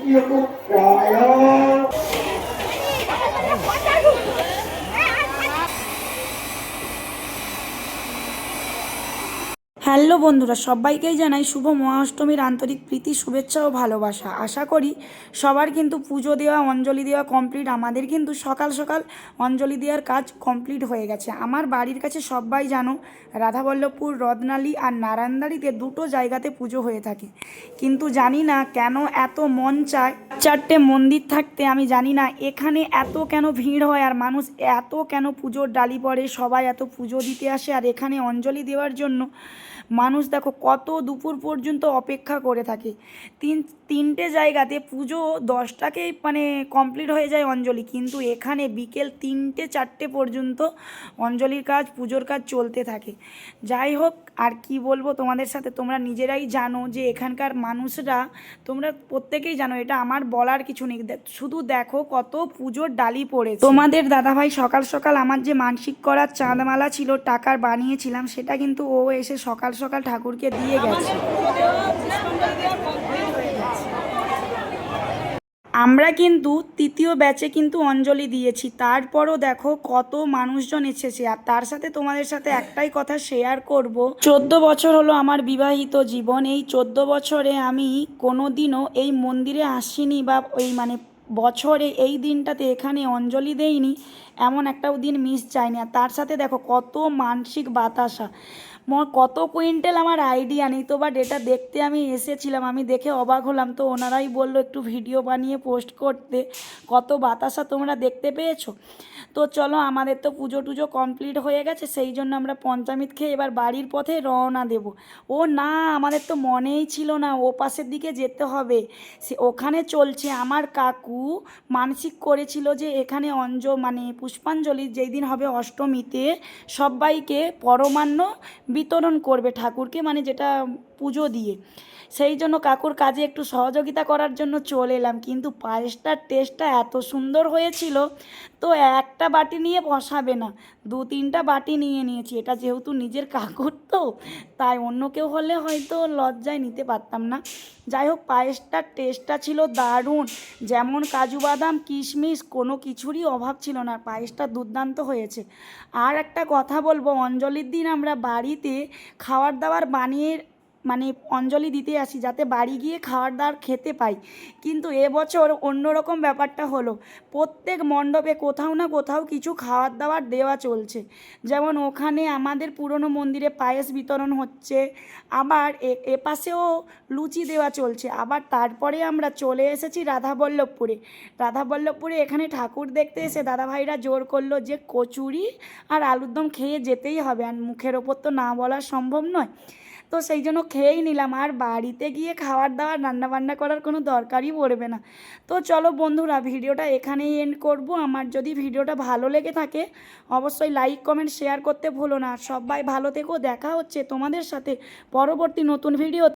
Hello বন্ধুরা, সবাইকেই জানাই শুভ মহাষ্টমীর আন্তরিক প্রীতি, শুভেচ্ছা ও ভালোবাসা। আশা করি সবার কিন্তু পুজো দেওয়া, অঞ্জলি দেওয়া কমপ্লিট। আমাদের কিন্তু সকাল সকাল অঞ্জলি দেওয়ার কাজ কমপ্লিট হয়ে গেছে। আমার বাড়ির কাছে সবাই জানো রাধাবল্লভপুর, রত্নালী আর নারায়ণদারিতে দুটো জায়গাতে পুজো হয়ে থাকে। কিন্তু জানি না কেন এত মন চায় চারটে মন্দির থাকতে। আমি জানি না এখানে এত কেন ভিড় হয় আর মানুষ এত কেন পুজোর ডালি পড়ে, সবাই এত পুজো দিতে আসে। আর এখানে অঞ্জলি দেওয়ার জন্য মানুষ দেখো কত দুপুর পর্যন্ত অপেক্ষা করে থাকে। তিনটে জায়গাতে পুজো 10টাকেই মানে কমপ্লিট হয়ে যায় অঞ্জলি, কিন্তু এখানে বিকেল 3টে 4টে পর্যন্ত অঞ্জলির কাজ, পুজোর কাজ চলতে থাকে। যাই হোক, আর কি বলবো তোমাদের সাথে, তোমরা নিজেরাই জানো যে এখানকার মানুষরা, তোমরা প্রত্যেকেই জানো, এটা আমার বলার কিছু নেই। শুধু দেখো কত পুজোর ডালি পড়েছে। তোমাদের দাদাভাই সকাল সকাল আমার যে মানসিক করার চাঁদমালা ছিল, টাকার বানিয়েছিলাম, সেটা কিন্তু ও এসে সকাল সকাল ঠাকুরকে দিয়ে গেছে। আমরা কিন্তু তৃতীয় ব্যাচে কিন্তু অঞ্জলি দিয়েছি, তারপরও দেখো কত মানুষজন এসেছে। আর তার সাথে তোমাদের সাথে একটাই কথা শেয়ার করব, 14 বছর হলো আমার বিবাহিত জীবন। এই 14 বছরে আমি কোনো দিনও এই মন্দিরে আসিনি, বা ওই মানে বছরে এই দিনটাতে এখানে অঞ্জলি দেইনি, এমন একটাও দিন মিস যায়নি। আর তার সাথে দেখো কত মানসিক বাতাসা, কত কুইন্টাল আমার আইডিয়া নেই তো, বাট এটা দেখতে আমি এসেছিলাম, আমি দেখে অবাক হলাম। তো ওনারাই বললো একটু ভিডিও বানিয়ে পোস্ট করতে, কত বাতাসা তোমরা দেখতে পেয়েছো। তো চলো, আমাদের তো পুজো টুজো কমপ্লিট হয়ে গেছে, সেই জন্য আমরা পঞ্চামৃত খেয়ে এবার বাড়ির পথে রওনা দেব। ও না, আমাদের তো মনেই ছিল না ও পাশের দিকে যেতে হবে। সে ওখানে চলছে, আমার কাকু মানসিক করেছিল যে এখানে মানে পুষ্পাঞ্জলি যেই দিন হবে অষ্টমীতে, সবাইকে পরমান্ন বিতরণ করবে ঠাকুরকে, মানে যেটা পুজো দিয়ে। সেই জন্য কাকুর কাজে একটু সহযোগিতা করার জন্য চলে এলাম। কিন্তু পায়েসটার টেস্টটা এত সুন্দর হয়েছিল, তো একটা বাটি নিয়ে বসাবে না, 2-3টা বাটি নিয়ে নিয়েছি। এটা যেহেতু নিজের কাকুর, তো তাই অন্য কেউ হলে হয়তো লজ্জায় নিতে পারতাম না। যাই হোক, পায়েসটার টেস্টটা ছিল দারুণ, যেমন কাজু বাদাম কিশমিশ কোনো কিছুরই অভাব ছিল না। পায়েসটা দুর্দান্ত হয়েছে। আর একটা কথা বলবো, অঞ্জলির দিন আমরা বাড়িতে খাবার দাবার বানিয়ে মানে অঞ্জলি দিতে আসি, যাতে বাড়ি গিয়ে খাবার দাবার খেতে পাই। কিন্তু এবছর অন্যরকম ব্যাপারটা হলো, প্রত্যেক মণ্ডপে কোথাও না কোথাও কিছু খাবার দাবার দেওয়া চলছে। যেমন ওখানে আমাদের পুরনো মন্দিরে পায়েস বিতরণ হচ্ছে, আবার এপাশেও লুচি দেওয়া চলছে। আবার তারপরে আমরা চলে এসেছি রাধাবল্লভপুরে এখানে ঠাকুর দেখতে এসে দাদাভাইরা জোর করলো যে কচুরি আর আলুর দম খেয়ে যেতেই হবে, আর মুখের ওপর তো না বলা সম্ভব নয়। তো সেই জন্য খেয়েই নিলাম, আর বাড়িতে গিয়ে খাবার দাবার রান্নাবান্না করার কোনো দরকারই পড়বে না। তো চলো বন্ধুরা, ভিডিওটা এখানেই এন্ড করব। আমার যদি ভিডিওটা ভালো লেগে থাকে অবশ্যই লাইক কমেন্ট শেয়ার করতে ভুলো না। সবাই ভালো থেকো, দেখা হচ্ছে তোমাদের সাথে পরবর্তী নতুন ভিডিও।